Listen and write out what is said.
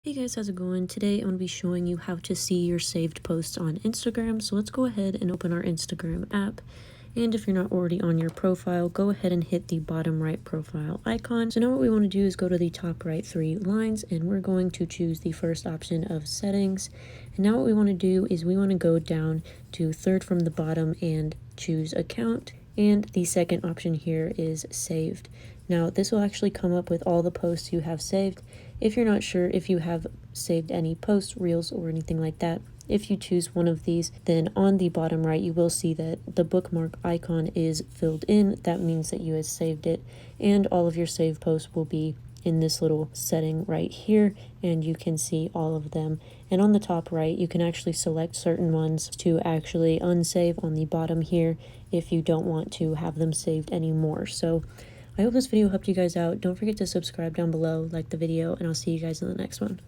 Hey guys, how's it going? Today I'm going to be showing you how to see your saved posts on Instagram. So let's go ahead and open our Instagram app. And if you're not already on your profile, go ahead and hit the bottom right profile icon. So now what we want to do is go to the top right three lines, and we're going to choose the first option of settings. And now what we want to do is we want to go down to third from the bottom and choose account. And the second option here is saved. Now this will actually come up with all the posts you have saved. If you're not sure if you have saved any posts, reels, or anything like that, if you choose one of these, then on the bottom right you will see that the bookmark icon is filled in. That means that you have saved it, and all of your saved posts will be in this little setting right here, and you can see all of them. And on the top right you can actually select certain ones to actually unsave on the bottom here if you don't want to have them saved anymore. So I hope this video helped you guys out. Don't forget to subscribe down below, like the video, and I'll see you guys in the next one.